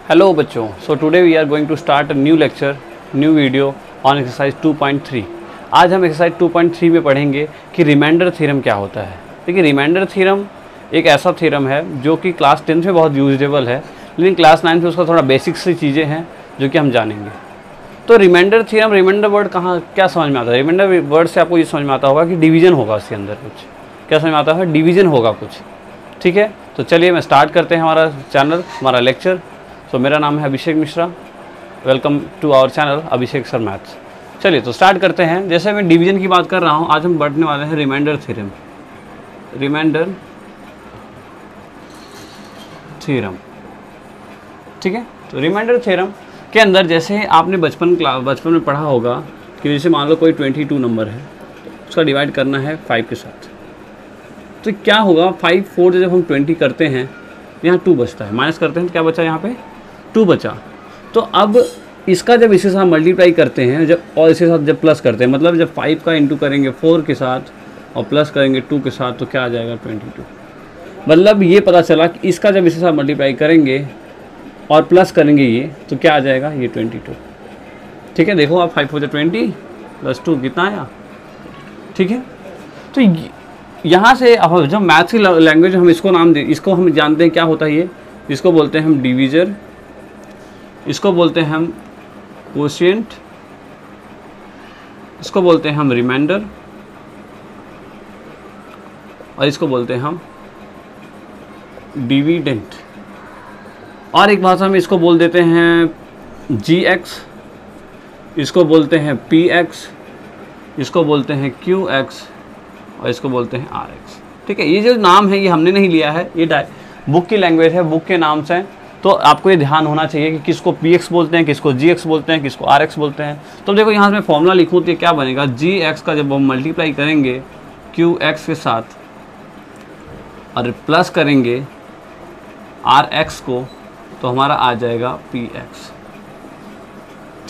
Hello बच्चों, so today we are going to start a new lecture, new video on exercise 2.3। आज हम exercise 2.3 में पढ़ेंगे कि रिमाइंडर थ्योरम क्या होता है। देखिए, रिमाइंडर थ्योरम एक ऐसा थ्योरम है जो कि क्लास 10th में बहुत यूजेबल है, लेकिन क्लास 9 में उसका थोड़ा बेसिक सी चीज़ें हैं जो कि हम जानेंगे। तो रिमाइंडर थ्योरम, रिमाइंडर वर्ड कहाँ क्या समझ में आता है? रिमाइंडर वर्ड से आपको ये समझ में आता होगा कि डिवीजन होगा उसके अंदर कुछ। क्या समझ में आता है? डिवीजन होगा कुछ। ठीक है, तो चलिए मैं स्टार्ट करते हैं हमारा चैनल, हमारा लेक्चर। तो मेरा नाम है Abhishek Mishra. Welcome to our channel Abhishek sir maths. चलिए तो स्टार्ट करते हैं। जैसे मैं डिवीजन की बात कर रहा हूँ, आज हम बढ़ने वाले हैं रिमाइंडर थ्योरम। रिमाइंडर थ्योरम, ठीक है। तो रिमाइंडर थ्योरम के अंदर जैसे आपने बचपन में पढ़ा होगा कि जैसे मान लो कोई 22 नंबर है, उसका डिवाइड करना है 5 के साथ। तो क्या होगा, 5 4 जब हम 20 करते हैं, यहाँ 2 बचता है, माइनस करते हैं तो क्या बचा? यहाँ पे 2 बचा। तो अब इसका जब इसके साथ मल्टीप्लाई करते हैं, जब और इसके साथ जब प्लस करते हैं, मतलब जब 5 का इंटू करेंगे 4 के साथ और प्लस करेंगे 2 के साथ, तो क्या आ जाएगा? 22। मतलब ये पता चला कि इसका जब इसके साथ मल्टीप्लाई करेंगे और प्लस करेंगे ये, तो क्या आ जाएगा? ये 22। ठीक है, देखो आप 5 4 20 प्लस 2 कितना आया? ठीक है, तो यहाँ से अब जब मैथ्स की लैंग्वेज हम इसको नाम दे, इसको हम जानते हैं क्या होता है ये। इसको बोलते हैं हम डिवीजर, इसको बोलते हैं हम कोशिएंट, इसको बोलते हैं हम रिमाइंडर और इसको बोलते हैं हम डिविडेंट। और एक भाषा में इसको बोल देते हैं GX, इसको बोलते हैं PX, इसको बोलते हैं QX और इसको बोलते हैं RX। ठीक है, ये जो नाम है ये हमने नहीं लिया है, ये बुक की लैंग्वेज है, बुक के नाम से। तो आपको ये ध्यान होना चाहिए कि किसको PX बोलते हैं, किसको GX बोलते हैं, किसको RX बोलते हैं। तो देखो यहाँ से मैं फॉर्मूला लिखूँ तो क्या बनेगा? GX का जब हम मल्टीप्लाई करेंगे QX के साथ और प्लस करेंगे RX को, तो हमारा आ जाएगा PX।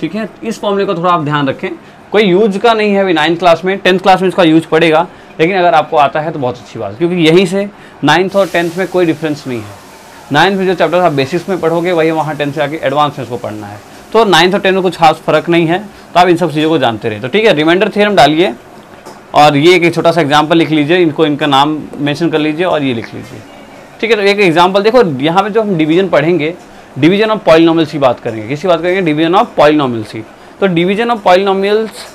ठीक है, इस फॉर्मूले को थोड़ा आप ध्यान रखें। कोई यूज का नहीं है अभी 9th क्लास में, 10th क्लास में इसका यूज पड़ेगा, लेकिन अगर आपको आता है तो बहुत अच्छी बात है, क्योंकि यहीं से 9th और 10th में कोई डिफरेंस नहीं है। 9th में जो चैप्टर आप बेसिक्स में पढ़ोगे वही वहाँ 10th से आके एडवांस में इसको पढ़ना है। तो 9th और 10th में कुछ खास फर्क नहीं है, तो आप इन सब चीज़ों को जानते रहे। तो ठीक है, रिमाइंडर थ्योरम डालिए और ये एक छोटा सा एग्जाम्पल लिख लीजिए, इनको इनका नाम मेंशन कर लीजिए और ये लिख लीजिए। ठीक है, तो एक एग्जाम्पल देखो, यहाँ पे जो हम डिवीजन पढ़ेंगे, डिवीजन ऑफ पॉलिनोमियल्स की बात करेंगे। किसकी बात करेंगे? डिवीजन ऑफ पॉलिनोमियल्स की। तो डिवीजन ऑफ पॉलिनोमियल्स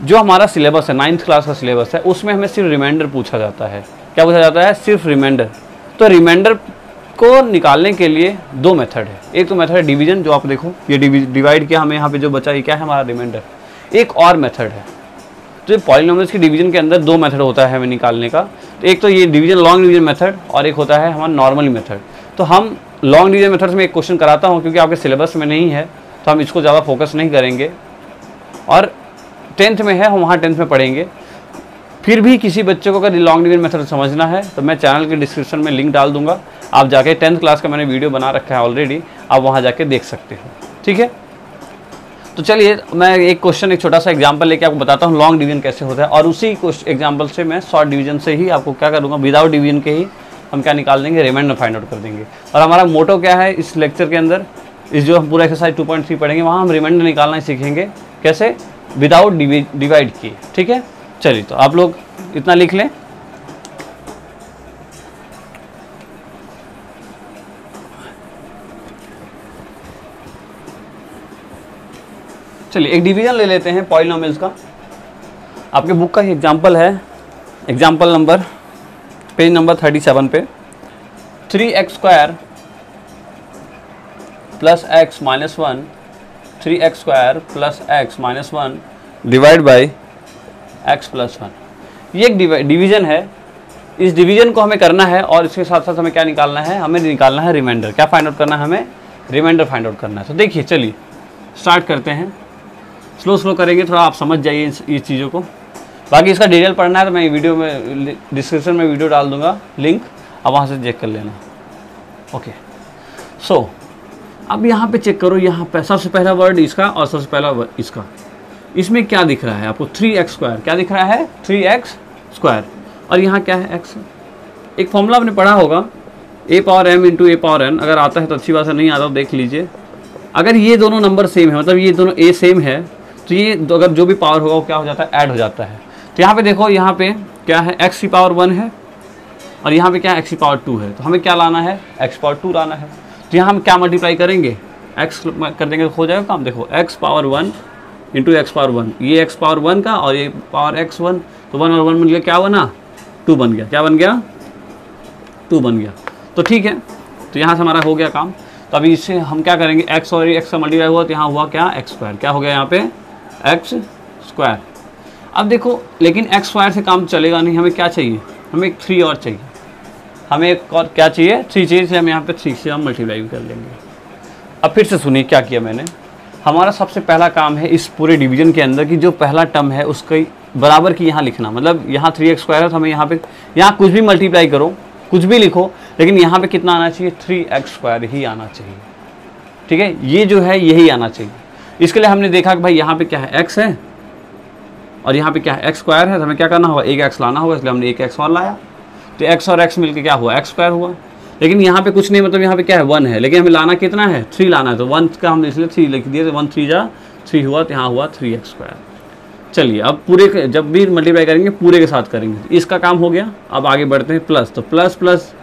जो हमारा सिलेबस है, 9th क्लास का सिलेबस है, उसमें हमें सिर्फ रिमाइंडर पूछा जाता है। क्या पूछा जाता है? सिर्फ रिमाइंडर। तो रिमाइंडर को निकालने के लिए 2 मेथड है। एक तो मेथड है डिवीजन, जो आप देखो ये डिवाइड किया, हमें यहाँ पे जो बचा ये क्या है? हमारा रिमाइंडर। एक और मेथड है, तो पॉलिनोमियल्स की डिवीजन के अंदर 2 मेथड होता है हमें निकालने का। तो एक तो ये डिवीजन, लॉन्ग डिवीजन मेथड, और एक होता है हमारा नॉर्मल मेथड। तो हम लॉन्ग डिवीजन मेथड में एक क्वेश्चन कराता हूँ, क्योंकि आपके सिलेबस में नहीं है तो हम इसको ज़्यादा फोकस नहीं करेंगे, और 10th में है, हम वहाँ 10th में पढ़ेंगे। फिर भी किसी बच्चे को अगर लॉन्ग डिवीजन मेथड समझना है तो मैं चैनल के डिस्क्रिप्शन में लिंक डाल दूंगा, आप जाके 10th क्लास का मैंने वीडियो बना रखा है ऑलरेडी, आप वहाँ जाके देख सकते हो। ठीक है, तो चलिए मैं एक क्वेश्चन, एक छोटा सा एग्जांपल लेके आपको बताता हूँ लॉन्ग डिवीजन कैसे होता है, और उसी एग्जांपल से मैं शॉर्ट डिवीजन से ही आपको क्या करूँगा, विदाउट डिवीजन के ही हम क्या निकाल देंगे? रिमाइंडर फाइंड आउट कर देंगे। और हमारा मोटो क्या है इस लेक्चर के अंदर, इस जो हम पूरा एक्सरसाइज 2.3 पढ़ेंगे वहाँ हम रिमाइंडर निकालना ही सीखेंगे। कैसे? विदाउट डिवाइड किए। ठीक है, चलिए तो आप लोग इतना लिख लें। चलिए एक डिवीजन ले लेते हैं पॉलिनोमियल्स का। आपके बुक का ही एग्जांपल है, एग्जांपल नंबर पेज नंबर 37 पे। 3x² plus x minus 1, 3x² plus x minus 1 divide by x plus 1। ये एक डिवीजन है। इस डिवीजन को हमें करना है और इसके साथ साथ हमें क्या निकालना है? हमें निकालना है रिमाइंडर। क्या फाइंड आउट करना है? हमें रिमाइंडर फाइंड आउट करना है। तो देखिए, चलिए स्टार्ट करते हैं। स्लो करेंगे, थोड़ा आप समझ जाइए इस चीज़ों को। बाकी इसका डिटेल पढ़ना है तो मैं वीडियो में डिस्क्रिप्शन में वीडियो डाल दूंगा, लिंक, आप वहाँ से चेक कर लेना। ओके, सो अब यहाँ पे चेक करो, यहाँ पे सबसे पहला वर्ड इसका और सबसे पहला वर्ड इसका। इसमें क्या दिख रहा है आपको? 3x²। क्या दिख रहा है? 3x²। और यहाँ क्या है? x। एक फॉर्मूला आपने पढ़ा होगा ए पावर एम इंटू ए पावर एन अगर आता है तो अच्छी बात है, नहीं आता तो देख लीजिए। अगर ये दोनों नंबर सेम है, मतलब ये दोनों ए सेम है, तो ये अगर जो भी पावर होगा वो क्या हो जाता है, ऐड हो जाता है। तो यहाँ पे देखो, यहाँ पे क्या है, एक्स की पावर 1 है और यहाँ पे क्या है, एक्स की पावर 2 है। तो हमें क्या लाना है, एक्स पावर 2 लाना है। तो यहाँ हम क्या मल्टीप्लाई करेंगे, एक्स कर देंगे तो हो जाएगा काम। देखो x power 1 into x power 1, ये एक्स पावर 1 का और ये पावर एक्स 1, तो 1 और 1 मिल गया, क्या बना, 2 बन गया। क्या बन गया, 2 बन गया। तो ठीक है, तो यहाँ से हमारा हो गया काम। तो अभी इससे हम क्या करेंगे, एक्स और एक्स का मल्टीप्लाई हुआ तो यहाँ हुआ क्या, एक्स स्क्वायर। क्या हो गया यहाँ पे, एक्स स्क्वायर। अब देखो, लेकिन एक्स स्क्वायर से काम चलेगा नहीं, हमें क्या चाहिए, हमें 3 और चाहिए, हमें एक और क्या चाहिए, 3 चाहिए। इसलिए हम यहाँ पे 3 से हम मल्टीप्लाई कर लेंगे। अब फिर से सुनिए क्या किया मैंने। हमारा सबसे पहला काम है इस पूरे डिवीजन के अंदर की जो पहला टर्म है उसके बराबर की यहाँ लिखना। मतलब यहाँ 3x स्क्वायर है तो हमें यहाँ पे, यहाँ कुछ भी मल्टीप्लाई करो, कुछ भी लिखो, लेकिन यहाँ पे कितना आना चाहिए, 3x स्क्वायर ही आना चाहिए। ठीक है, ये जो है यही आना चाहिए। इसके लिए हमने देखा कि भाई यहाँ पे क्या है, x है और यहाँ पे क्या है, x स्क्वायर है। तो हमें क्या करना होगा, एक x लाना होगा, इसलिए हमने एक x और लाया। तो x और x मिलके क्या हुआ, x स्क्वायर हुआ। लेकिन यहाँ पे कुछ नहीं, मतलब यहाँ पे क्या है, 1 है, लेकिन हमें लाना कितना है, 3 लाना है। तो 1 का हमने इसलिए 3 लिख दिया, तो 1 3 जा 3 हुआ, तो यहाँ हुआ 3x स्क्वायर। चलिए अब पूरे जब भी मल्टीप्लाई करेंगे पूरे के साथ करेंगे। इसका काम हो गया। अब आगे बढ़ते हैं, प्लस, तो plus plus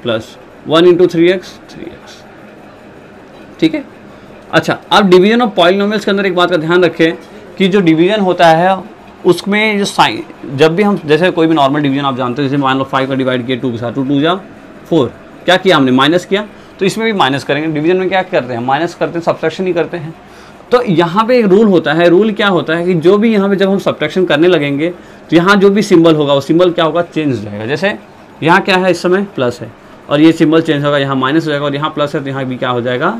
plus 1 into 3x, 3x। ठीक है। अच्छा, अब डिवीजन ऑफ पॉलिनोमियल्स के अंदर एक बात का ध्यान रखें कि जो डिवीजन होता है उसमें जो साइन, जब भी हम जैसे कोई भी नॉर्मल डिवीजन आप जानते हो, जैसे मान लो 5 का डिवाइड किया 2 के साथ, 2 2 जा 4, क्या किया हमने, माइनस किया। तो इसमें भी माइनस करेंगे। डिवीजन में क्या करते हैं, माइनस करते हैं, सब्ट्रैक्शन ही करते हैं। तो यहाँ पे एक रूल होता है। रूल क्या होता है कि जो भी यहाँ पे जब हम सब्ट्रैक्शन करने लगेंगे तो यहाँ जो भी सिंबल होगा वो सिंबल क्या होगा, चेंज हो जाएगा। जैसे यहाँ क्या है, इस समय प्लस है और ये सिंबल चेंज होगा, यहाँ माइनस हो जाएगा, और यहाँ प्लस है तो यहाँ भी क्या हो जाएगा,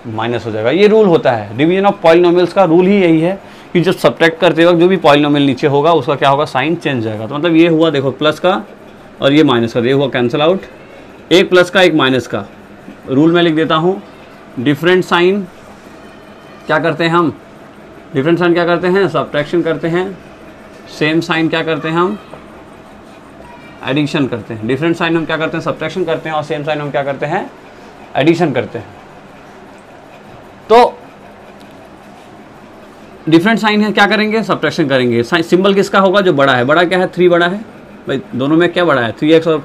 माइनस हो जाएगा। ये रूल होता है डिवीजन ऑफ पॉलिनोमियल्स का। रूल ही यही है कि जब सब्ट्रैक्ट करते वक्त जो भी पॉलिनोमियल नीचे होगा उसका क्या होगा, साइन चेंज जाएगा। तो मतलब ये हुआ, देखो प्लस का और ये माइनस का, ये हुआ कैंसिल आउट, एक प्लस का एक माइनस का। रूल में लिख देता हूँ, डिफरेंट साइन क्या करते हैं हम, डिफरेंट साइन क्या करते हैं, सब्ट्रैक्शन करते हैं। सेम साइन क्या करते हैं हम, एडिशन करते हैं। डिफरेंट साइन हम क्या करते हैं, सब्ट्रैक्शन करते हैं, और सेम साइन हम क्या करते हैं, एडिशन करते हैं। तो डिफरेंट साइन है, क्या करेंगे, सब्ट्रैक्शन करेंगे। सिंबल किसका होगा, जो बड़ा है। बड़ा क्या है, 3 बड़ा है भाई, दोनों में क्या बड़ा है, 3x, और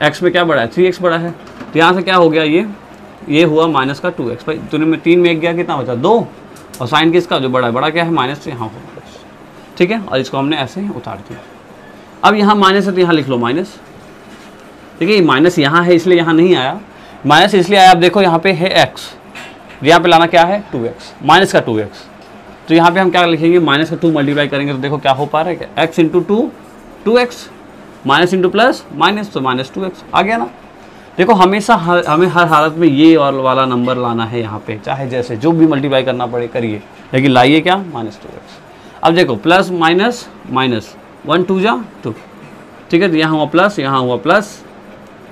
x में क्या बड़ा है, 3x बड़ा है। तो यहाँ से क्या हो गया, ये हुआ माइनस का 2x। भाई दोनों में 3 में 1 गया, कितना बचा, 2, और साइन किसका, जो बड़ा है, बड़ा क्या है, माइनस, से यहाँ होगा। ठीक है, और इसको हमने ऐसे उतार दिया। अब यहाँ माइनस है तो यहाँ लिख लो माइनस। ठीक है, माइनस यहाँ है इसलिए यहाँ नहीं आया, माइनस इसलिए आया। आप देखो यहाँ पे है x, यहाँ पे लाना क्या है, 2x, माइनस का 2x। तो यहाँ पे हम क्या लिखेंगे, माइनस का 2 मल्टीप्लाई करेंगे तो देखो क्या हो पा रहा है, क्या, x into 2 2x, minus into plus minus, तो माइनस 2x आ गया ना। देखो हमेशा हमें हर हालत में ये और वाला नंबर लाना है यहाँ पे, चाहे जैसे जो भी मल्टीप्लाई करना पड़े करिए, लेकिन लाइए क्या, माइनस 2x। अब देखो प्लस माइनस माइनस, 1 2 जा 2। ठीक है, तो यहाँ हुआ प्लस, यहाँ हुआ प्लस,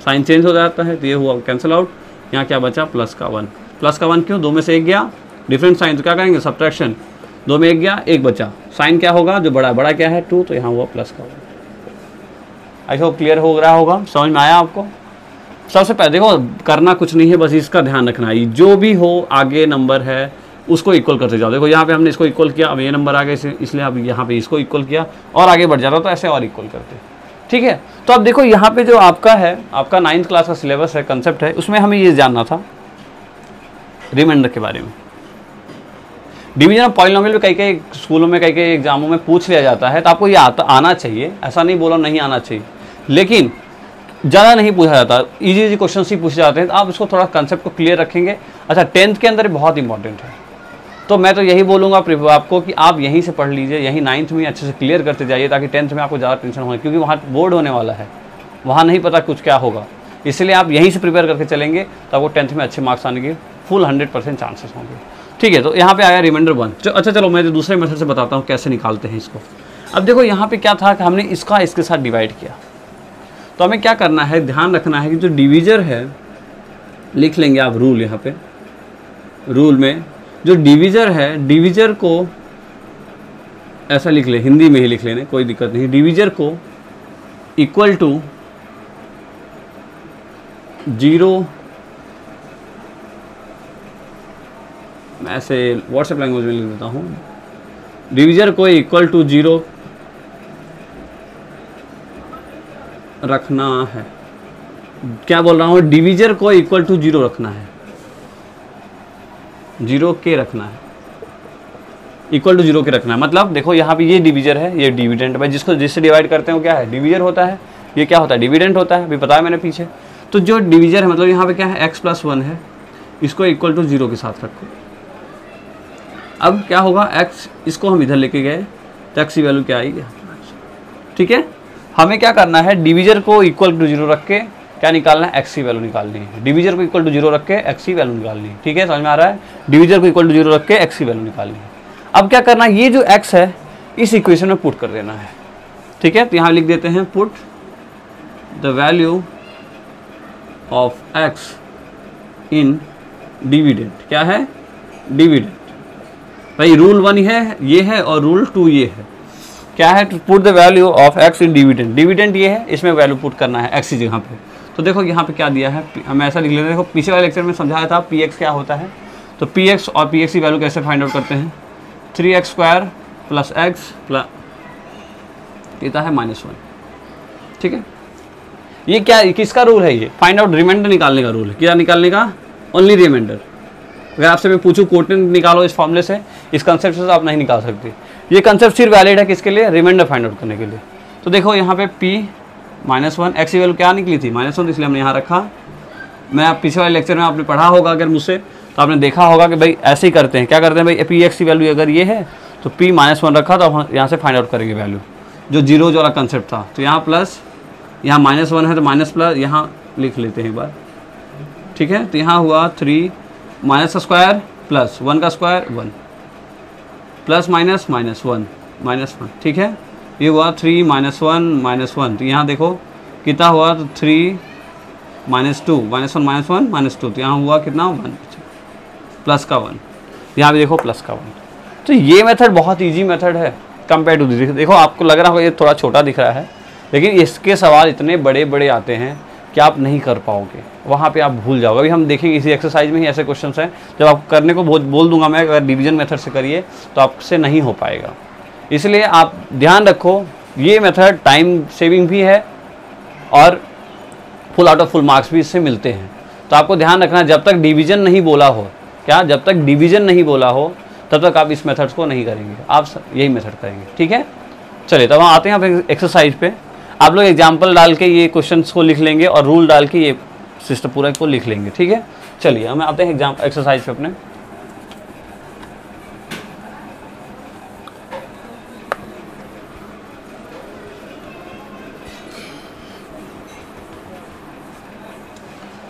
साइन चेंज हो जाता है, तो ये हुआ कैंसिल आउट। यहाँ क्या बचा, प्लस का 1। प्लस का 1 क्यों, 2 में से 1 गया, डिफरेंट साइन, तो क्या करेंगे, सब्ट्रैक्शन। 2 में 1 गया, 1 बचा, साइन क्या होगा, जो बड़ा, बड़ा क्या है 2, तो यहाँ हुआ प्लस का 1। आई होप क्लियर हो रहा होगा, समझ में आया आपको। सबसे पहले देखो करना कुछ नहीं है, बस इसका ध्यान रखना है, जो भी हो आगे नंबर है उसको इक्वल करते जाओ। देखो यहाँ पे हमने इसको इक्वल किया, अब ये नंबर आ गया, इसलिए अब यहाँ पे इसको इक्वल किया, और आगे बढ़ जाता तो ऐसे और इक्वल करते। ठीक है, तो अब देखो यहाँ पे जो आपका है, आपका 9th क्लास का सिलेबस है, कंसेप्ट है, उसमें हमें ये जानना था रिमाइंडर के बारे में। डिवीजन ऑफ पॉलिनोमियल कई कई स्कूलों में, कई कई एग्जामों में पूछ लिया जाता है, तो आपको ये आना चाहिए, ऐसा नहीं बोला नहीं आना चाहिए, लेकिन ज़्यादा नहीं पूछा जाता, इजी क्वेश्चन ही पूछे जाते हैं। तो आप इसको थोड़ा कंसेप्ट को क्लियर रखेंगे। अच्छा, 10th के अंदर बहुत इंपॉर्टेंट है, तो मैं तो यही बोलूँगा आपको कि आप यहीं से पढ़ लीजिए, यहीं 9th में अच्छे से क्लियर करते जाइए, ताकि 10th में आपको ज़्यादा टेंशन हो, क्योंकि वहाँ बोर्ड होने वाला है, वहाँ नहीं पता कुछ क्या होगा, इसलिए आप यहीं से प्रिपेयर करके चलेंगे तो आपको 10th में अच्छे मार्क्स आने के फुल 100% चांसेस होंगे। ठीक है, तो यहाँ पे आया रिमाइंडर 1। अच्छा चलो मैं दूसरे मेथड से बताता हूँ कैसे निकालते हैं इसको। अब देखो यहाँ पे क्या था कि हमने इसका इसके साथ डिवाइड किया, तो हमें क्या करना है, ध्यान रखना है कि जो डिवीजर है, लिख लेंगे आप रूल, यहाँ पे रूल में जो डिवीजर है, डिवीजर को ऐसा लिख ले, हिंदी में ही लिख लेने, कोई दिक्कत नहीं। डिवीजर को इक्वल टू 0, मैं ऐसे व्हाट्सएप लैंग्वेज में लिख देता हूँ, डिविजर को इक्वल टू 0 रखना है। क्या बोल रहा हूँ, डिविजर को इक्वल टू 0 रखना है, 0 के रखना है, इक्वल टू 0 के रखना है। मतलब देखो यहाँ पे ये डिविजर है, ये डिविडेंड है, जिसको जिससे डिवाइड करते हैं वो क्या है, डिविजर होता है, ये क्या होता है, डिविडेंड होता है, अभी बताया मैंने पीछे। तो जो डिविजर है मतलब यहाँ पे क्या है, x+1 है, इसको इक्वल टू 0 के साथ रखो। अब क्या होगा, x इसको हम इधर लेके गए तो x की वैल्यू क्या आएगी, ठीक है। हमें क्या करना है, डिविजर को इक्वल टू 0 रख के क्या निकालना है, x की वैल्यू निकालनी है। डिविजर को इक्वल टू 0 रख के x की वैल्यू निकालनी है, ठीक है, समझ में आ रहा है। डिविजर को इक्वल टू 0 रख के x की वैल्यू निकालनी है। अब क्या करना है, ये जो x है इस इक्वेशन में पुट कर देना है, ठीक है। तो यहाँ लिख देते हैं, put the value of x in dividend. क्या है, डिविडेंड। भाई रूल 1 है, ये है, और रूल 2 ये है। क्या है, to put the value of x in dividend. Dividend ये है, इसमें वैल्यू पुट करना है x की जगह पे। तो देखो यहाँ पे क्या दिया है, हम ऐसा लिख लेते हैं। देखो पीछे वाले लेक्चर में समझाया था px क्या होता है। तो px और px की वैल्यू कैसे फाइंड आउट करते हैं, 3x² प्लस x प्लस कितना है -1, ठीक है। ये क्या, किसका रूल है, ये फाइंड आउट रिमाइंडर निकालने का रूल है। क्या निकालने का, ओनली रिमाइंडर। अगर आपसे मैं पूछूं कोटेंट निकालो इस फॉर्मूले से, इस कंसेप्ट से, तो आप नहीं निकाल सकते। ये कंसेप्ट सिर्फ वैलिड है किसके लिए, रिमाइंडर फाइंड आउट करने के लिए। तो देखो यहाँ पे p-1, x की वैल्यू क्या निकली थी, -1, इसलिए हमने यहाँ रखा। मैं आप पीछे वाले लेक्चर में आपने पढ़ा होगा अगर मुझसे, तो आपने देखा होगा कि भाई ऐसे ही करते हैं। क्या करते हैं भाई, px की वैल्यू अगर ये है तो p-1 रखा, तो हम यहाँ से फाइंड आउट करेंगे वैल्यू, जो 0 वाला कंसेप्ट था। तो यहाँ प्लस, यहाँ -1 है तो माइनस प्लस, यहाँ लिख लेते हैं एक बार, ठीक है। तो यहाँ हुआ 3 -² प्लस 1 का स्क्वायर 1 प्लस माइनस -1, ठीक है। ये हुआ 3 -1 तो यहाँ देखो कितना हुआ, तो 3 -2 -1 -2, तो यहाँ हुआ कितना 1 प्लस का 1, यहाँ भी देखो प्लस का 1। तो ये मेथड बहुत इजी मेथड है कंपेयर टू दिस। देखो आपको लग रहा होगा ये थोड़ा छोटा दिख रहा है, लेकिन इसके सवाल इतने बड़े बड़े आते हैं कि आप नहीं कर पाओगे, वहाँ पे आप भूल जाओगे। अभी हम देखेंगे इसी एक्सरसाइज में ही ऐसे क्वेश्चंस हैं, जब आप करने को बोल दूंगा मैं, अगर डिवीजन मेथड से करिए तो आपसे नहीं हो पाएगा। इसलिए आप ध्यान रखो, ये मेथड टाइम सेविंग भी है और full out of full marks भी इससे मिलते हैं। तो आपको ध्यान रखना, जब तक डिवीजन नहीं बोला हो, क्या, जब तक डिवीजन नहीं बोला हो तब तक आप इस मेथड्स को नहीं करेंगे, आप यही मेथड करेंगे, ठीक है। चलिए तब हम आते हैं आप एक्सरसाइज पे। आप लोग एग्जाम्पल डाल के ये क्वेश्चंस को लिख लेंगे और रूल डाल के ये सिस्टम पूरा को लिख लेंगे, ठीक है। चलिए हम आते हैं एक्सरसाइज पे अपने।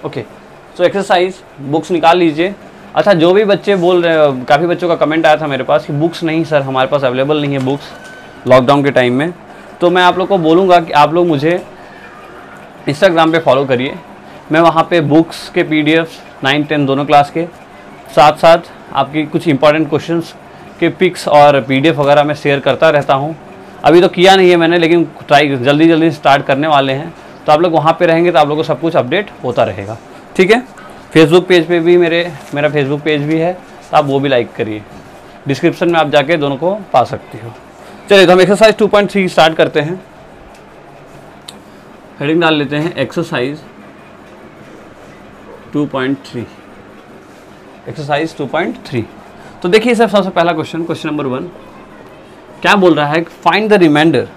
ओके, सो एक्सरसाइज, बुक्स निकाल लीजिए। अच्छा, जो भी बच्चे बोल रहे हैं, काफ़ी बच्चों का कमेंट आया था मेरे पास कि बुक्स नहीं सर, हमारे पास अवेलेबल नहीं है बुक्स लॉकडाउन के टाइम में। तो मैं आप लोग को बोलूँगा कि आप लोग मुझे इंस्टाग्राम पे फॉलो करिए। मैं वहाँ पे बुक्स के PDF 9, 10 दोनों क्लास के साथ साथ आपकी कुछ इंपॉर्टेंट क्वेश्चंस के पिक्स और PDF वगैरह मैं शेयर करता रहता हूँ। अभी तो किया नहीं है मैंने, लेकिन ट्राई जल्दी स्टार्ट करने वाले हैं। तो आप लोग वहाँ पे रहेंगे तो आप लोगों को सब कुछ अपडेट होता रहेगा, ठीक है। फेसबुक पेज पे भी मेरा फेसबुक पेज भी है, तो आप वो भी लाइक करिए। डिस्क्रिप्शन में आप जाके दोनों को पा सकते हो। चलिए तो हम एक्सरसाइज 2.3 स्टार्ट करते हैं। हेडिंग डाल लेते हैं एक्सरसाइज 2.3। एक्सरसाइज 2.3। तो देखिए सर, सबसे पहला क्वेश्चन नंबर 1 क्या बोल रहा है, फाइंड द रिमाइंडर।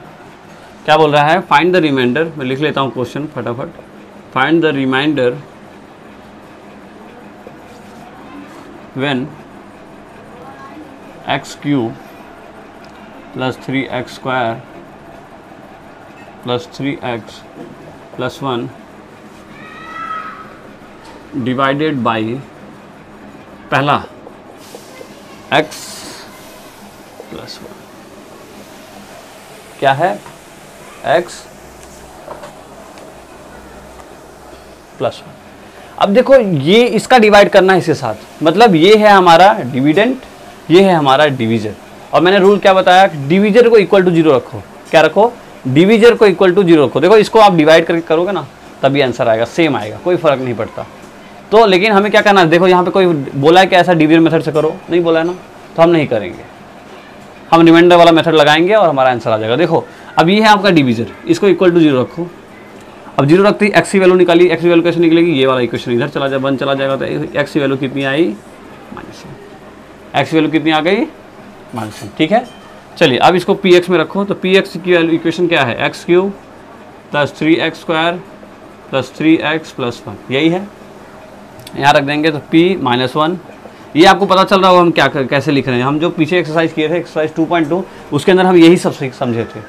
क्या बोल रहा है, फाइंड द रिमाइंडर। मैं लिख लेता हूँ क्वेश्चन फटाफट। Find the reminder when x³ plus 3x² plus 3x plus 1 divided by पहला x प्लस 1। क्या है, x प्लस 1। अब देखो ये इसका डिवाइड करना है इसके साथ, मतलब ये है हमारा डिविडेंट, ये है हमारा डिवीजर। और मैंने रूल क्या बताया, डिवीजर को इक्वल टू 0 रखो। क्या रखो, डिवीजर को इक्वल टू 0 रखो। देखो इसको आप डिवाइड करके करोगे ना तभी आंसर आएगा, सेम आएगा, कोई फ़र्क नहीं पड़ता। तो लेकिन हमें क्या करना है, देखो यहाँ पे कोई बोला है कि ऐसा डिवीजन मेथड से करो, नहीं बोला है ना, तो हम नहीं करेंगे, हम रिमाइंडर वाला मेथड लगाएंगे और हमारा आंसर आ जाएगा। देखो अब ये है आपका डिवीजर, इसको इक्वल टू 0 रखो। अब 0 रखते ही एक्स की वैल्यू निकाली, एक्स की वैल्यू कैसे निकलेगी, ये वाला इक्वेशन इधर चला जाए, 1 चला जाएगा, तो एक्स की वैल्यू कितनी आई, -1। एक्स की वैल्यू कितनी आ गई, -1। ठीक है, चलिए अब इसको पी एक्स में रखो, तो पी एक्स की वैल्यू इक्वेशन क्या है, x cube plus 3x² plus 3x plus 1, यही है। यहाँ रख देंगे तो p -1। ये आपको पता चल रहा होगा हम क्या कैसे लिख रहे हैं, हम जो पीछे एक्सरसाइज किए थे एक्सरसाइज 2.2 उसके अंदर हम यही सब समझे थे।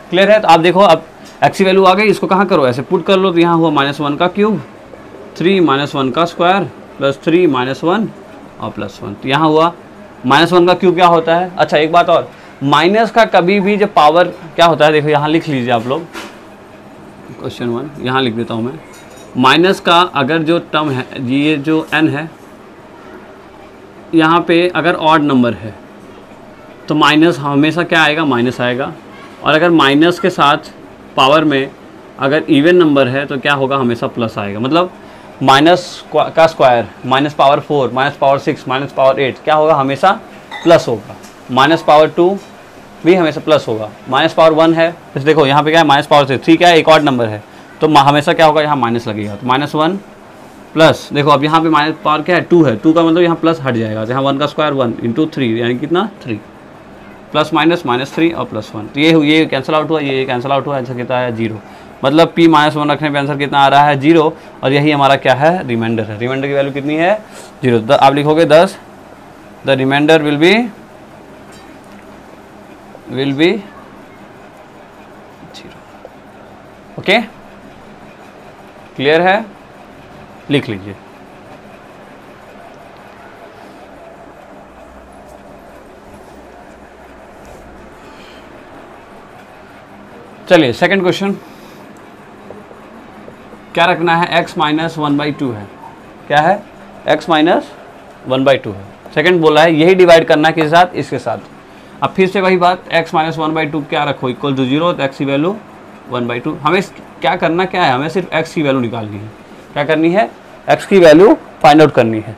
क्लियर है, तो आप देखो अब एक्स की वैल्यू आ गई, इसको कहाँ करो, ऐसे पुट कर लो, तो यहाँ हुआ -1 का क्यूब, 3 -1 का स्क्वायर प्लस 3 -1 और प्लस 1, तो यहाँ हुआ -1 का क्यूब क्या होता है। अच्छा एक बात और, माइनस का कभी भी जब पावर क्या होता है, देखो यहाँ लिख लीजिए आप लोग, क्वेश्चन 1 यहाँ लिख देता हूँ मैं, माइनस का अगर जो टर्म है, ये जो n है, यहाँ पे अगर ऑड नंबर है तो माइनस हमेशा क्या आएगा, माइनस आएगा, और अगर माइनस के साथ पावर में अगर इवन नंबर है तो क्या होगा, हमेशा प्लस आएगा। मतलब माइनस का square, minus power 4, minus power 6, minus power 8 क्या होगा, हमेशा प्लस होगा। माइनस पावर 2 भी हमेशा प्लस होगा। माइनस पावर 1 है, तो देखो यहाँ पे क्या है, माइनस पावर 3 क्या है, एक ऑड नंबर है, तो हमेशा क्या होगा, यहाँ माइनस लगेगा, तो -1 प्लस, देखो अब यहाँ पे माइनस पावर क्या है, 2 है, 2 का मतलब यहाँ प्लस हट जाएगा, तो यहाँ 1 का स्क्वायर 1 इंटू 3 यानी कितना 3, प्लस माइनस -3 और प्लस 1, तो ये कैंसिल आउट हुआ, ये कैंसिल आउट हुआ, आंसर कितना है 0। मतलब p -1 रखने पे आंसर कितना आ रहा है 0, और यही हमारा क्या है, रिमाइंडर है। रिमाइंडर की वैल्यू कितनी है 0, आप लिखोगे 10, the reminder will be 0। Okay, clear है, लिख लीजिए। चलिए सेकंड क्वेश्चन, क्या रखना है, x -1/2 है, क्या है, x -1/2 है। सेकंड बोला है यही डिवाइड करना है किसके साथ, इसके साथ। अब फिर से वही बात, x -1/2 क्या रखो, इक्वल टू 0, तो x की वैल्यू 1/2। हमें क्या करना क्या है, हमें सिर्फ x की वैल्यू निकालनी है। क्या करनी है, x की वैल्यू फाइंड आउट करनी है,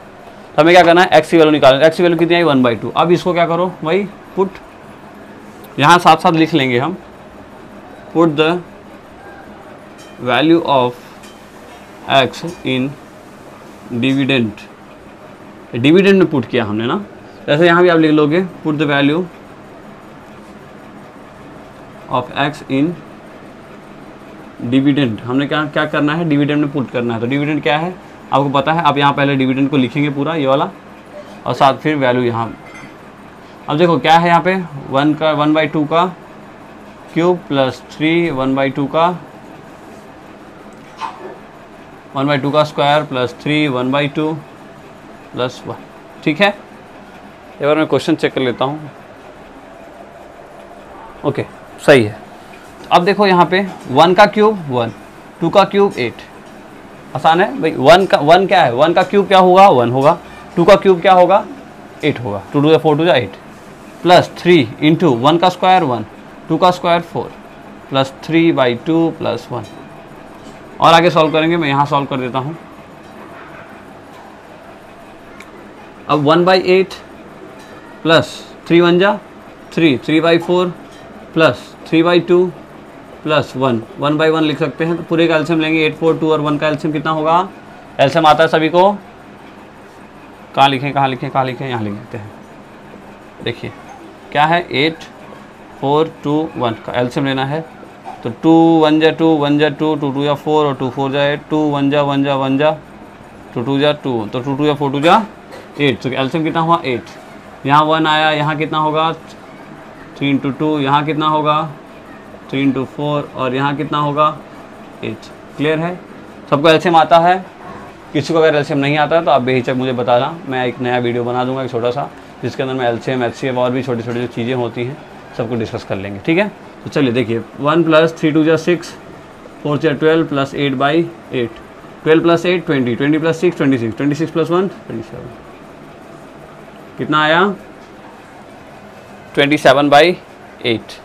तो हमें क्या करना है, x की वैल्यू निकालनी है। x की वैल्यू कितनी आई 1/2। अब इसको क्या करो, वही पुट, यहाँ साथ साथ लिख लेंगे हम, put the value of x in dividend. Dividend में पुट किया हमने ना, जैसे यहाँ भी आप लिख लोगे, put the value of x in dividend. हमने क्या करना है, डिविडेंड में पुट करना है। तो डिविडेंड क्या है आपको पता है, आप यहाँ पहले डिविडेंड को लिखेंगे पूरा ये वाला, और साथ फिर वैल्यू यहाँ। अब देखो क्या है यहाँ पे, 1/2 का क्यूब प्लस 3 1/2 का 1/2 का स्क्वायर प्लस 3 1/2 प्लस 1। ठीक है, एक बार मैं क्वेश्चन चेक कर लेता हूँ। ओके सही है। अब देखो यहाँ पे 1 का क्यूब 1, 2 का क्यूब 8, आसान है भाई। 1 क्या है, 1 का क्यूब क्या होगा 1 होगा, 2 का क्यूब क्या होगा 8 होगा, 2 2 4 2 8 प्लस 3 इंटू 1 का स्क्वायर 1, 2 का स्क्वायर 4 प्लस 3/2 प्लस 1। और आगे सॉल्व करेंगे, मैं यहाँ सॉल्व कर देता हूँ। अब 1/8 प्लस 3 1 जा 3, 3/4 प्लस 3/2 प्लस 1, 1/1 लिख सकते हैं। तो पूरे का एलसीएम लेंगे, 8 4 2 और 1 का एलसीएम कितना होगा, एलसीएम आता है सभी को, कहाँ लिखें यहाँ लिख देते हैं। देखिए क्या है, 8 4 2 1 का एलसीएम लेना है। तो 2 1 जा 2 1 जा 2, 2 2 जा 4 और 2 4 जा 8, 2 1 जा 1 जा 1 जा 2 2 जा 2, तो 2 2 जा 4 2 जा 8। तो एलसीएम कितना हुआ 8, यहाँ 1 आया, यहाँ कितना होगा 3 × 2, यहाँ कितना होगा 3 × 4 और यहाँ कितना होगा 8। क्लियर है, सबको एलसीएम आता है। किसी को अगर एलसीएम नहीं आता है तो आप बेहिचक मुझे बताना, मैं एक नया वीडियो बना दूंगा एक छोटा सा, जिसके अंदर मैं एलसीएम एचसीएफ और भी छोटी छोटी जो चीज़ें होती हैं सबको डिस्कस कर लेंगे। ठीक है, तो चलिए देखिए 1 प्लस 3 2 जा 6, 4 जा 12 प्लस 8/8, 12 प्लस 8 20, 20 प्लस 6 26, 26 प्लस 1 27, कितना आया 27/8।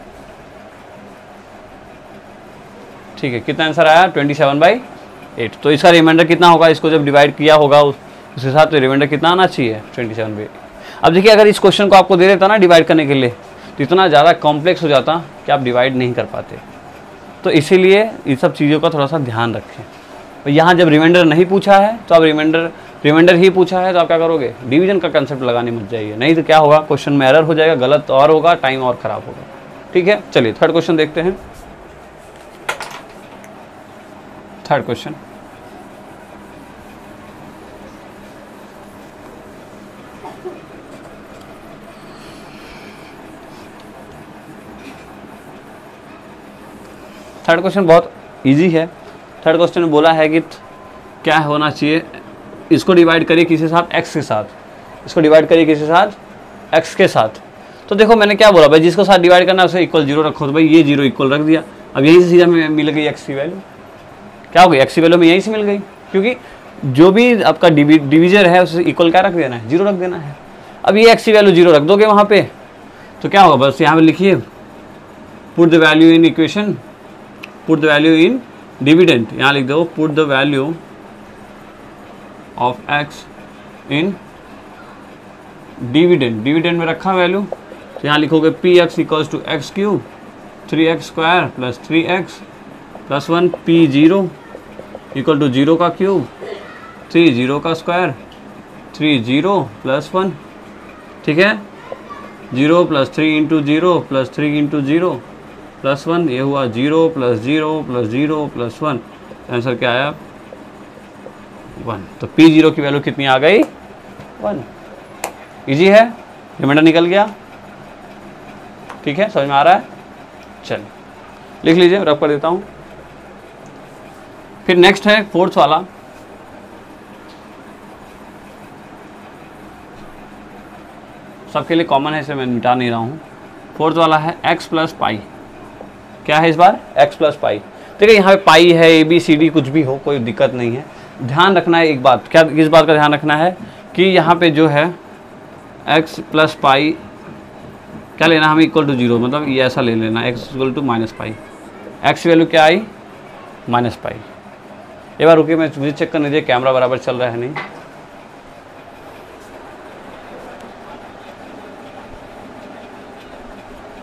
ठीक है, कितना आंसर आया 27/8। 8। तो इसका रिमाइंडर कितना होगा, इसको जब डिवाइड किया होगा उसके साथ, तो रिमाइंडर कितना आना चाहिए 27 अब देखिए अगर इस क्वेश्चन को आपको दे देता ना डिवाइड करने के लिए, तो इतना ज़्यादा कॉम्प्लेक्स हो जाता कि आप डिवाइड नहीं कर पाते। तो इसीलिए इन सब चीज़ों का थोड़ा सा ध्यान रखें। तो यहाँ जब रिमाइंडर नहीं पूछा है तो आप रिमाइंडर ही पूछा है तो आप क्या करोगे, डिवीजन का कंसेप्ट लगाने मत जाइए, नहीं तो क्या होगा, क्वेश्चन में एरर हो जाएगा, गलत और होगा, टाइम और ख़राब होगा। ठीक है, चलिए थर्ड क्वेश्चन देखते हैं। थर्ड क्वेश्चन, थर्ड क्वेश्चन बहुत इजी है। थर्ड क्वेश्चन में बोला है कि क्या होना चाहिए, इसको डिवाइड करिए किसी साथ, x के साथ, इसको डिवाइड करिए किसी साथ, x के साथ। तो देखो मैंने क्या बोला भाई, जिसको साथ डिवाइड करना है उसे इक्वल 0 रखो, तो भाई ये 0 इक्वल रख दिया। अब यहीं से सीधा मिल गई x की वैल्यू, क्या हो गई, x की वैल्यू में यहीं से मिल गई, क्योंकि जो भी आपका डिवीजर है उसे इक्वल क्या रख देना है, 0 रख देना है। अब ये x की वैल्यू 0 रख दोगे वहाँ पे, तो क्या होगा, बस यहाँ पे लिखिए put the value in equation, put the value in dividend, यहाँ लिख दो put the value of x in dividend, dividend में रखा वैल्यू, तो यहाँ लिखोगे px equals to x cube 3x square plus 3x plus 1, p0 equal to 0 का क्यूब 3 0 का स्क्वायर 3 0 प्लस 1, ठीक है, 0 plus 3 into 0 plus 3 into 0 plus 1, ये हुआ 0 प्लस 0 प्लस 0 प्लस 1, आंसर क्या आया 1। तो p0 की वैल्यू कितनी आ गई 1। इजी है, रिमाइंडर निकल गया। ठीक है, समझ में आ रहा है, चलिए लिख लीजिए, रफ कर देता हूँ। फिर नेक्स्ट है फोर्थ वाला, सबके लिए कॉमन है, इसे मैं मिटा नहीं रहा हूँ। फोर्थ वाला है x प्लस पाई, क्या है इस बार x प्लस पाई। देखिए यहाँ पे पाई है, ABCD कुछ भी हो, कोई दिक्कत नहीं है। ध्यान रखना है एक बात, क्या किस बात का ध्यान रखना है कि यहाँ पे जो है x प्लस पाई क्या लेना हमें, इक्वल टू 0, मतलब ये ऐसा ले लेना x equal to minus pi, x की वैल्यू क्या आई माइनस पाई। एक बार रुकिए, मैं मुझे चेक करने दीजिए कैमरा बराबर चल रहा है नहीं।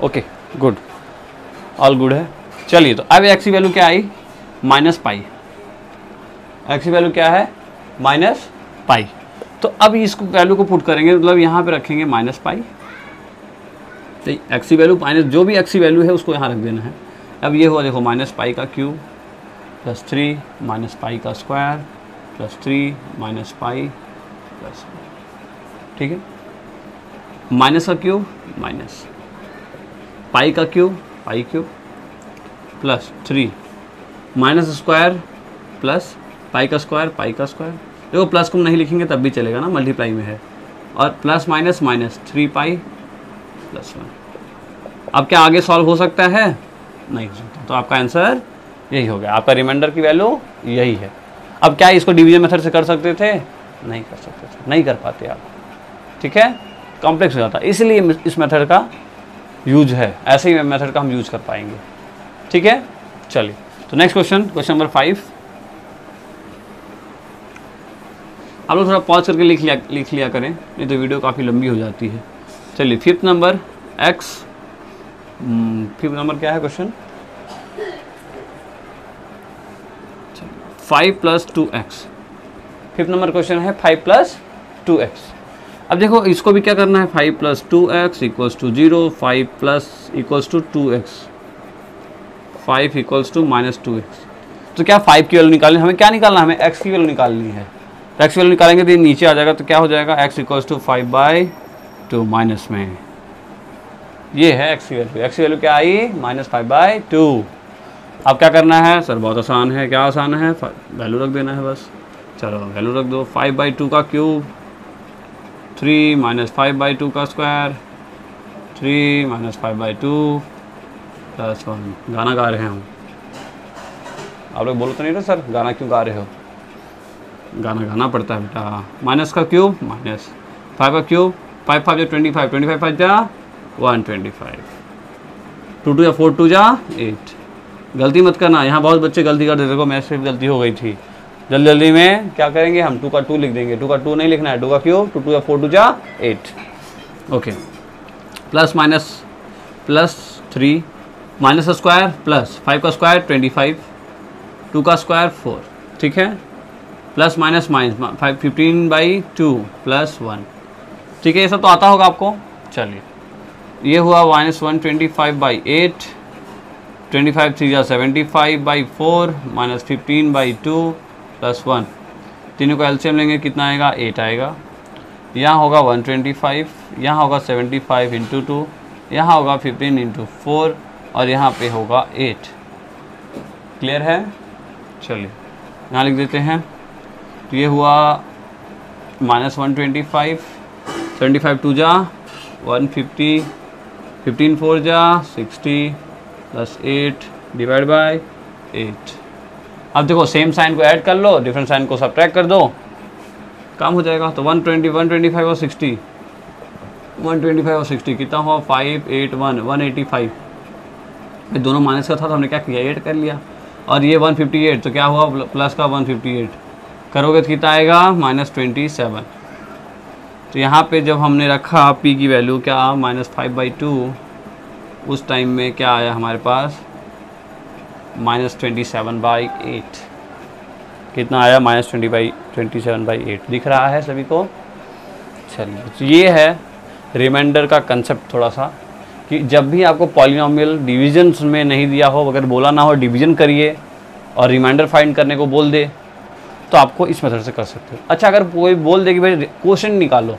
ओके गुड, ऑल गुड है। चलिए तो अब x की वैल्यू क्या आई माइनस पाई, x की वैल्यू क्या है माइनस पाई। तो अब इसको वैल्यू को पुट करेंगे, मतलब यहाँ पे रखेंगे माइनस पाई, तो x की वैल्यू माइनस जो भी x की वैल्यू है उसको यहाँ रख देना है। अब ये हुआ देखो माइनस पाई का क्यूब प्लस 3 माइनस पाई का square plus 3 minus pi plus, ठीक है, माइनस का क्यूब माइनस पाई का क्यूब पाई cube plus 3 minus square plus pi का स्क्वायर। देखो प्लस को नहीं लिखेंगे तब भी चलेगा ना, मल्टीप्लाई में है, और plus minus minus 3 pi plus 1। अब क्या आगे सॉल्व हो सकता है, नहीं हो सकता, तो आपका आंसर यही हो गया, आपका रिमाइंडर की वैल्यू यही है। अब क्या इसको डिवीजन मेथड से कर सकते थे, नहीं कर सकते थे, नहीं कर पाते आप, ठीक है, कॉम्प्लेक्स हो जाता, इसलिए इस मेथड का यूज है, ऐसे ही मेथड का हम यूज कर पाएंगे। ठीक है, चलिए तो नेक्स्ट क्वेश्चन नंबर 5। आप लोग थोड़ा पॉज करके लिख लिया करें, नहीं तो वीडियो काफ़ी लंबी हो जाती है। चलिए फिफ्थ नंबर फिफ्थ नंबर क्या है question, 5 plus 2x। Fifth number question है 5 प्लस 2x। अब देखो इसको भी क्या करना है, 5 plus 2x equals to 0, 5 plus equals to 2x, 5 equals to minus 2x। तो क्या 5 की वैल्यू निकालनी, हमें क्या निकालना है, हमें x की वैल्यू निकालनी है। तो x की वैल्यू निकालेंगे तो ये नीचे आ जाएगा, तो क्या हो जाएगा x इक्वल्स टू 5/2 माइनस में, ये है x की वैल्यू। x की वैल्यू क्या आई -5/2। अब क्या करना है सर, बहुत आसान है, क्या आसान है, वैल्यू रख देना है बस। चलो वैल्यू रख दो, 5/2 का क्यूब 3 - 5/2 का स्क्वायर 3 - 5/2 प्लस 1। गाना गा रहे हैं हम, आप लोग बोलो तो नहीं रहे सर गाना क्यों गा रहे हो, गाना गाना पड़ता है बेटा। माइनस का क्यूब माइनस 5 का क्यूब, 5 5 जा 25, 25 5 जा 125, 2 2 या 4 2 जा 8। गलती मत करना, यहाँ बहुत बच्चे गलती कर देते, देखो मैथ्स में गलती हो गई थी। जल्दी जल्दी में क्या करेंगे हम, 2 का 2 लिख देंगे, 2 का 2 नहीं लिखना है, 2 का क्यूब, 2 2 4 2 जा 8। Okay, plus minus plus 3 minus का स्क्वायर प्लस 5 का स्क्वायर 25, 2 का स्क्वायर 4, ठीक है, प्लस माइनस माइनस 15/2 प्लस 1, ठीक है, ये सब तो आता होगा आपको। चलिए, ये हुआ -125/8, 25 3 जा 75/4 माइनस 15/2 प्लस 1, तीनों का एलसीएम लेंगे कितना आएगा, 8 आएगा। यहाँ होगा 125, यहाँ होगा 75 × 2, यहाँ होगा 15 × 4 और यहाँ पे होगा 8। क्लियर है? चलिए यहाँ लिख देते हैं। तो ये हुआ -125, 75 2 जा 150, 15 4 जा 60 प्लस 8 डिवाइड बाय 8। अब देखो सेम साइन को ऐड कर लो, डिफरेंट साइन को सब्ट्रैक्ट कर दो, काम हो जाएगा। तो 120, 125 और 60, 125 और 60 कितना हुआ, 581, 185। दोनों माइनस का था तो हमने क्या किया, 8 कर लिया। और ये 158, तो क्या हुआ, प्लस का 158 करोगे तो कितना आएगा, -27। तो यहाँ पे जब हमने रखा p की वैल्यू क्या, -5/2, उस टाइम में क्या आया हमारे पास, -27/8। कितना आया, -27/8 दिख रहा है सभी को। चलिए, तो ये है रिमाइंडर का कंसेप्ट थोड़ा सा, कि जब भी आपको पॉलिनोमियल डिवीजन्स में नहीं दिया हो, अगर बोला ना हो डिवीजन करिए और रिमाइंडर फाइंड करने को बोल दे, तो आपको इस मेथड से कर सकते हो। अच्छा, अगर कोई बोल दे कि भाई क्वेश्चन निकालो,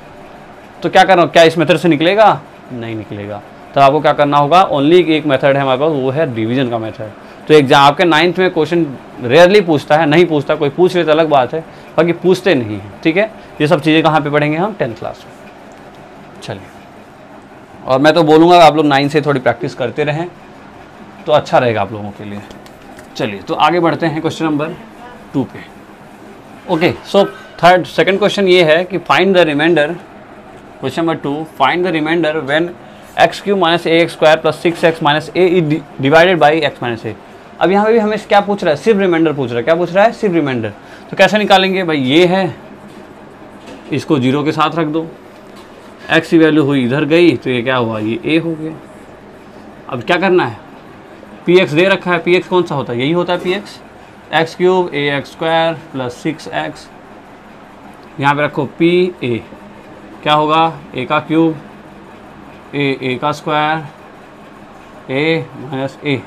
तो क्या करना, क्या इस मेथड से निकलेगा, नहीं निकलेगा। तो आपको क्या करना होगा, ओनली एक मेथड है हमारे पास, वो है डिवीजन का मेथड। तो एग्जाम आपके 9th में क्वेश्चन रेयरली पूछता है, नहीं पूछता, कोई पूछ ले तो अलग बात है, बाकी पूछते नहीं हैं, ठीक है। ये सब चीज़ें कहाँ पे पढ़ेंगे हम, 10th क्लास में। चलिए, और मैं तो बोलूँगा आप लोग 9 से थोड़ी प्रैक्टिस करते रहें तो अच्छा रहेगा आप लोगों के लिए। चलिए, तो आगे बढ़ते हैं क्वेश्चन नंबर 2 पे। ओके, सो सेकंड क्वेश्चन ये है कि find the reminder, question number 2, find the reminder when x³ - ax² + 6x - a is divided by x - a। अब यहाँ पे भी हमें क्या पूछ रहा है, सिर्फ रिमाइंडर पूछ रहा है। क्या पूछ रहा है, सिर्फ रिमाइंडर। तो कैसे निकालेंगे भाई, ये है, इसको 0 के साथ रख दो, x की वैल्यू हुई इधर गई, तो ये क्या हुआ, ये a हो गया। अब क्या करना है, px दे रखा है, px कौन सा होता है, यही होता है px, x³ ax² + 6x, यहाँ पे रखो p a, क्या होगा, a का क्यूब a का स्क्वायर a - a,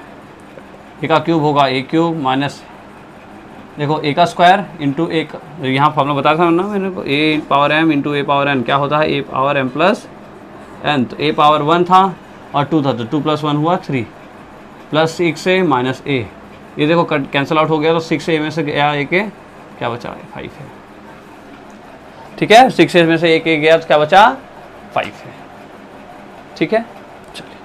a का क्यूब होगा a³ माइनस, देखो a का स्क्वायर इंटू एक, यहाँ फॉर्मूला बताया था ना मैंने को, a⁻m × a⁻n क्या होता है, a⁻m + n। तो a⁻1 था और 2 था, तो 2 + 1 हुआ 3, प्लस 6 से माइनस a, ये देखो कैंसिल आउट हो गया, तो 6 से a में से गया a के, क्या बचा, 5 है, ठीक है। 6 से में से a के गया तो क्या बचा, 5 है, ठीक है। चलिए,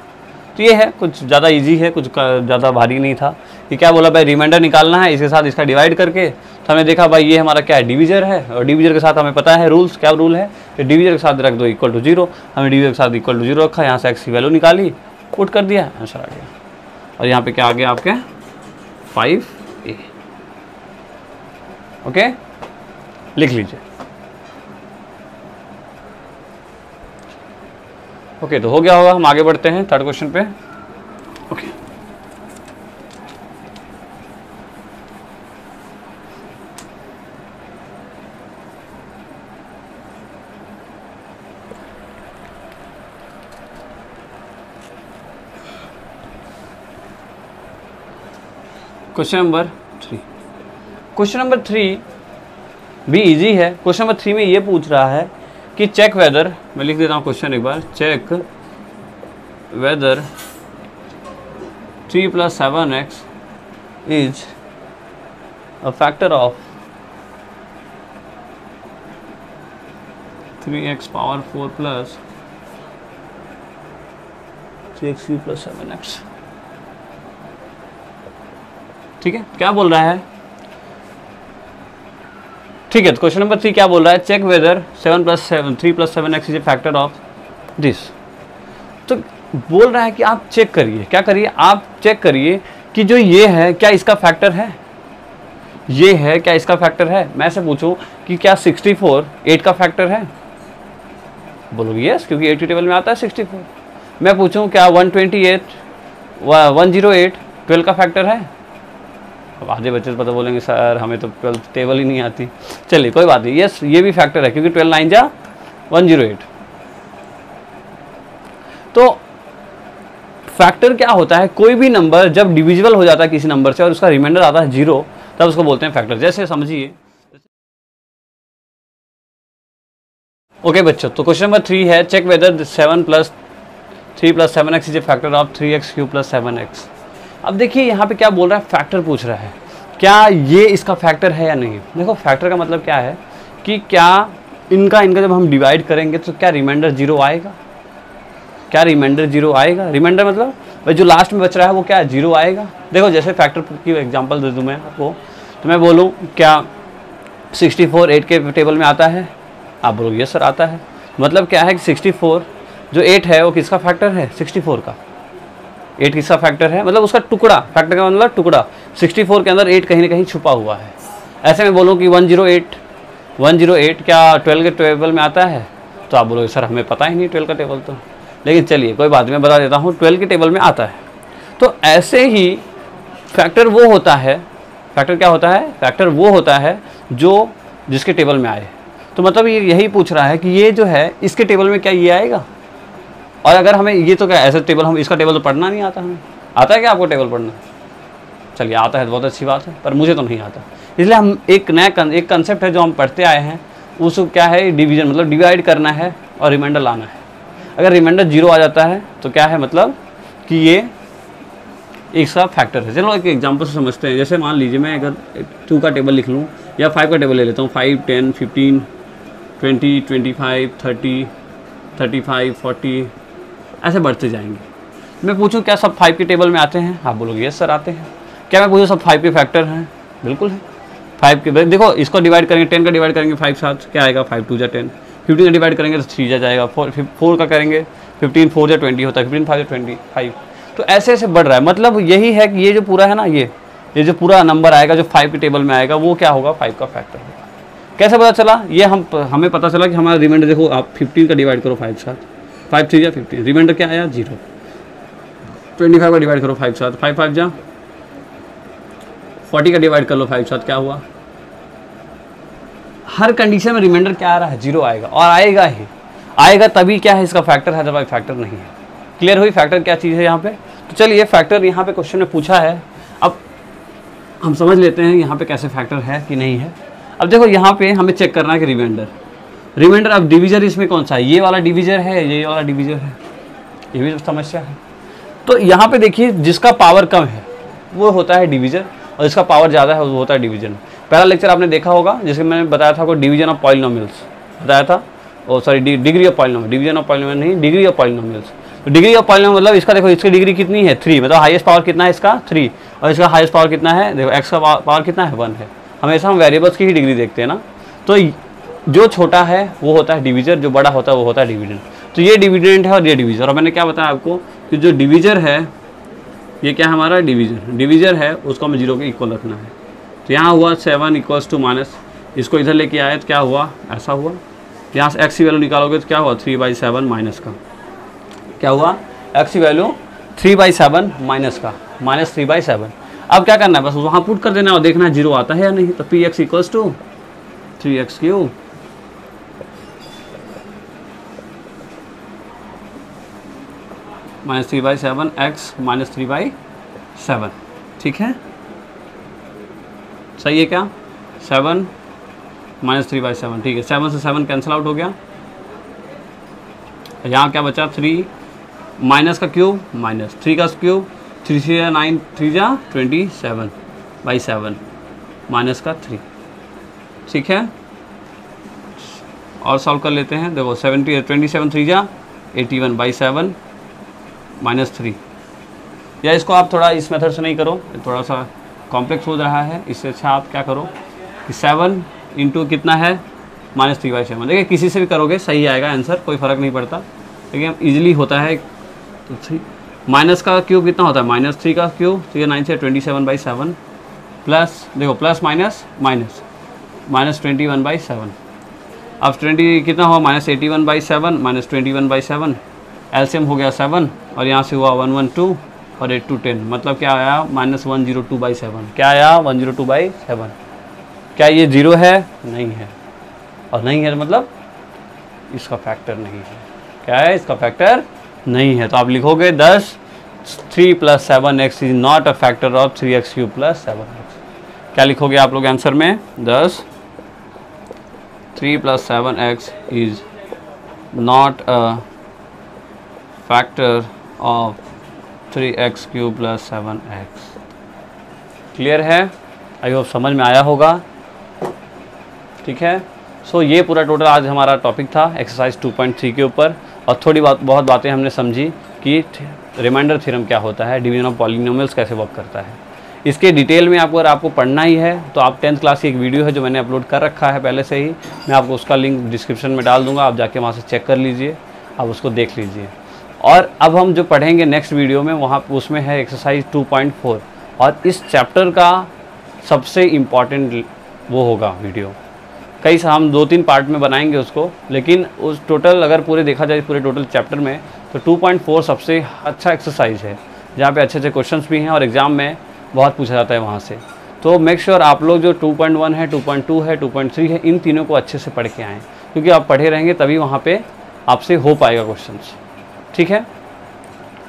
तो ये है, कुछ ज़्यादा इजी है, कुछ ज़्यादा भारी नहीं था। ये क्या बोला भाई, रिमाइंडर निकालना है, इसके साथ इसका डिवाइड करके। तो हमने देखा भाई ये हमारा क्या है, डिवीजर है, और डिवीजर के साथ हमें पता है रूल्स, क्या रूल है, कि डिवीजर के साथ रख दो = 0। हमने डिवीजर के साथ = 0 रखा, यहाँ से x की वैल्यू निकाली, पुट कर दिया, आंसर आ गया। और यहाँ पे क्या आ गया आपके, 5a। ओके, लिख लीजिए। ओके, तो हो गया होगा, हम आगे बढ़ते हैं थर्ड क्वेश्चन पे। Okay, question number 3। Question number 3 भी इजी है। क्वेश्चन नंबर 3 में ये पूछ रहा है कि चेक वेदर, मैं लिख देता हूँ क्वेश्चन एक बार, check whether 3 + 7x is a factor of 3x⁴ plus 3x³ + 7x। ठीक है, क्या बोल रहा है, ठीक है। तो क्वेश्चन नंबर 3 क्या बोल रहा है, check whether 3 + 7x is a factor of this. तो बोल रहा है कि आप चेक करिए, क्या करिए, आप चेक करिए कि जो ये है क्या इसका फैक्टर है, ये है, क्या इसका फैक्टर है? मैं ऐसे पूछूं कि क्या 64 8 का फैक्टर है? बोलोगे यस, क्योंकि 8 की टेबल में आता है 64। मैं पूछूं क्या 128 108 12 का फैक्टर है? अब आधे बच्चे तो पता बोलेंगे सर हमें तो 12 टेबल ही नहीं आती। चलिए कोई बात नहीं, यस ये भी फैक्टर है क्योंकि 12 9 जा 108। तो फैक्टर क्या होता है? कोई भी नंबर जब डिविजिबल हो जाता है किसी नंबर से और उसका रिमाइंडर आता है 0, तब उसको बोलते हैं फैक्टर। जैसे समझिए, ओके बच्चों, तो क्वेश्चन नंबर 3 है, check whether 7 + 3 + 7x is a factor of 3x³ + 7x। अब देखिए यहाँ पे क्या बोल रहा है, फैक्टर पूछ रहा है, क्या ये इसका फैक्टर है या नहीं। देखो फैक्टर का मतलब क्या है कि क्या इनका जब हम डिवाइड करेंगे तो क्या रिमाइंडर 0 आएगा? क्या रिमाइंडर 0 आएगा? रिमाइंडर मतलब भाई जो लास्ट में बच रहा है वो क्या 0 आएगा? देखो जैसे फैक्टर की एग्जांपल दे दूँ मैं आपको, तो मैं बोलूँ क्या 64 8 के टेबल में आता है? आप बोलोगे यस सर आता है। मतलब क्या है कि 64 जो 8 है वो किसका फैक्टर है? 64 का। 8 किसका फैक्टर है? मतलब उसका टुकड़ा, फैक्टर का मतलब टुकड़ा। 64 के अंदर 8 कहीं ना कहीं छुपा हुआ है। ऐसे में बोलूँ कि 108 क्या 12 के टेबल में आता है? तो आप बोलोगे सर हमें पता ही नहीं 12 का टेबल तो। लेकिन चलिए कोई बात नहीं, मैं बता देता हूँ 12 के टेबल में आता है। तो ऐसे ही फैक्टर वो होता है, फैक्टर क्या होता है? फैक्टर वो होता है जो जिसके टेबल में आए। तो मतलब ये यही पूछ रहा है कि ये जो है इसके टेबल में क्या ये आएगा? और अगर हमें ये तो क्या ऐसे टेबल, हम इसका टेबल तो पढ़ना नहीं आता, हमें आता है क्या आपको टेबल पढ़ना? चलिए आता है तो बहुत अच्छी बात है, पर मुझे तो नहीं आता। इसलिए हम एक एक कंसेप्ट है जो हम पढ़ते आए हैं, उसको क्या है डिवीजन, मतलब डिवाइड करना है और रिमाइंडर लाना है। अगर रिमाइंडर 0 आ जाता है तो क्या है मतलब कि ये इसका फैक्टर है। चलो एक एग्जांपल से समझते हैं। जैसे मान लीजिए मैं अगर 2 का टेबल लिख लूँ या 5 का टेबल ले लेता हूँ, 5 10 15 20 25 30 35 40 ऐसे बढ़ते जाएंगे। मैं पूछूं क्या सब 5 के टेबल में आते हैं? आप बोलोगे यस सर आते हैं। क्या मैं पूछूं सब 5 के फैक्टर हैं? बिल्कुल है। 5 के, देखो इसको डिवाइड करेंगे, 10 का डिवाइड करेंगे 5 साथ क्या आएगा? 5 2 जा 10। 15 का डिवाइड करेंगे तो 3 जा जाएगा। 4 का करेंगे 15 4 जा 20 होता है, 15 5 जा 25। तो ऐसे ऐसे बढ़ रहा है। मतलब यही है कि ये जो पूरा है ना, ये जो पूरा नंबर आएगा जो 5 के टेबल में आएगा वो क्या होगा? 5 का फैक्टर होगा। कैसे पता चला? ये हमें पता चला कि हमारा रिमाइंडर, देखो आप 15 का डिवाइड करो 5 साथ, 5 3 जा 15, रिमाइंडर क्या आया? 0। 25 का डिवाइड करो 5 साथ, 5 5 जा 40 का डिवाइड कर लो 5 साथ, क्या हुआ? हर कंडीशन में रिमाइंडर क्या आ रहा है? 0 आएगा, और आएगा ही आएगा, तभी क्या है इसका फैक्टर है, अदरवाइज फैक्टर नहीं है। क्लियर हुई फैक्टर क्या चीज़ है यहाँ पे? तो चलिए फैक्टर यहाँ पे क्वेश्चन में पूछा है, अब हम समझ लेते हैं यहाँ पे कैसे फैक्टर है कि नहीं है। अब देखो यहाँ पे हमें चेक करना है कि रिमाइंडर, अब डिवीजर इसमें कौन सा है? ये वाला डिवीजर है, ये वाला डिवीजर है, ये भी समस्या है। तो यहाँ पे देखिए जिसका पावर कम है वो होता है डिवीजर, और जिसका पावर ज़्यादा है वो होता है डिवीजन। पहला लेक्चर आपने देखा होगा जिसमें मैंने बताया था आपको डिवीजन ऑफ पॉलिनोमियल्स बताया था, oh sorry degree of polynomial, division of polynomial नहीं, डिग्री ऑफ पॉलिनोमियल्स। तो डिग्री ऑफ पॉलिनोमियल मतलब इसका देखो, इसकी डिग्री कितनी है? 3, मतलब हाईएस्ट पावर कितना है इसका? 3, और इसका हाईएस्ट पावर कितना है? देखो एक्स का पावर कितना है? 1 है। हमेशा हम वेरिएबल्स की ही डिग्री देखते हैं ना, तो जो छोटा है वो होता है डिवीजर, जो बड़ा होता है वो होता है डिविडेंड। तो ये डिविडेंड है और ये डिवीजर। और मैंने क्या बताया आपको कि जो डिवीजर है ये क्या है हमारा? डिवीजर है, उसको हमें 0 के इक्वल रखना है। तो यहाँ हुआ 7 = माइनस, इसको इधर लेके आए तो क्या हुआ? ऐसा हुआ। यहाँ से x की वैल्यू निकालोगे तो क्या हुआ? 3/7 माइनस का क्या हुआ? x की वैल्यू 3/7 माइनस का, -3/7। अब क्या करना है? बस वहाँ पुट कर देना है और देखना है 0 आता है या नहीं। तो px = 3x³ -3/7 x -3/7, ठीक है, सही है क्या? 7 -3/7, ठीक है। 7 से 7 कैंसिल आउट हो गया। यहाँ क्या बचा? 3 माइनस का क्यूब माइनस 3 का क्यूब, 3 से 9 3 जा 27/7 माइनस का 3, ठीक है। और सॉल्व कर लेते हैं। देखो 27 3 जा 81/7 -3। या इसको आप थोड़ा इस मेथड से नहीं करो, थोड़ा सा कॉम्प्लेक्स हो रहा है, इससे अच्छा आप क्या करो कि 7 इंटू कितना है? -3/7। देखिए किसी से भी करोगे सही आएगा आंसर, कोई फ़र्क नहीं पड़ता, लेकिन ईजिली होता है। तो 3 माइनस का क्यूब कितना होता है? -3 का क्यूब, तो ये 9 से 27/7 प्लस, देखो प्लस माइनस माइनस, -21/7। अब 20 कितना हुआ, -81/7 -21/7, एलसीएम हो गया 7 और यहाँ से हुआ 112 और 8 to 10, मतलब क्या आया -102/7। क्या आया 102/7। क्या ये 0 है? नहीं है, और नहीं है मतलब इसका फैक्टर नहीं है। क्या है? इसका फैक्टर नहीं है। तो आप लिखोगे 10 3 + 7x is not a factor of 3x³ + 7x। क्या लिखोगे आप लोग आंसर में? 10 3 + 7x is not a factor of 3x³ + 7x। Clear है? आई होप समझ में आया होगा। ठीक है, सो ये पूरा टोटल आज हमारा टॉपिक था एक्सरसाइज 2.3 के ऊपर, और थोड़ी बहुत बातें हमने समझी कि रिमाइंडर थ्योरम क्या होता है, डिवीजन ऑफ पॉलिनोमियल्स कैसे वर्क करता है। इसके डिटेल में अगर आपको पढ़ना ही है तो आप 10th क्लास की एक वीडियो है जो मैंने अपलोड कर रखा है पहले से ही, मैं आपको उसका लिंक डिस्क्रिप्शन में डाल दूंगा, आप जाके वहाँ से चेक कर लीजिए, आप उसको देख लीजिए। और अब हम जो पढ़ेंगे नेक्स्ट वीडियो में, वहाँ उसमें है एक्सरसाइज 2.4, और इस चैप्टर का सबसे इम्पॉर्टेंट वो होगा वीडियो। कई हम 2-3 पार्ट में बनाएंगे उसको, लेकिन उस टोटल अगर पूरे देखा जाए पूरे टोटल चैप्टर में तो 2.4 सबसे अच्छा एक्सरसाइज है, जहाँ पे अच्छे अच्छे क्वेश्चंस भी हैं और एग्ज़ाम में बहुत पूछा जाता है वहाँ से। तो मेक श्योर आप लोग जो 2.1 है, 2.2 है, 2.3 है, इन तीनों को अच्छे से पढ़ के आएँ, क्योंकि आप पढ़े रहेंगे तभी वहाँ पे आपसे हो पाएगा क्वेश्चंस। ठीक है,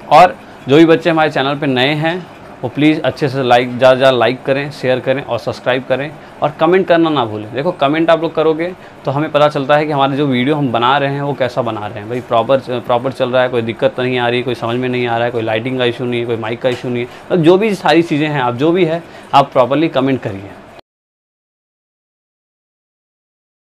और जो भी बच्चे हमारे चैनल पे नए हैं वो प्लीज़ अच्छे से ज़्यादा लाइक करें, शेयर करें और सब्सक्राइब करें, और कमेंट करना ना भूलें। देखो कमेंट आप लोग करोगे तो हमें पता चलता है कि हमारे जो वीडियो हम बना रहे हैं वो कैसा बना रहे हैं, भाई प्रॉपर चल रहा है, कोई दिक्कत नहीं आ रही, कोई समझ में नहीं आ रहा है, कोई लाइटिंग का इशू नहीं है, कोई माइक का इशू नहीं है, तो जो भी सारी चीज़ें हैं, आप जो भी है आप प्रॉपरली कमेंट करिए।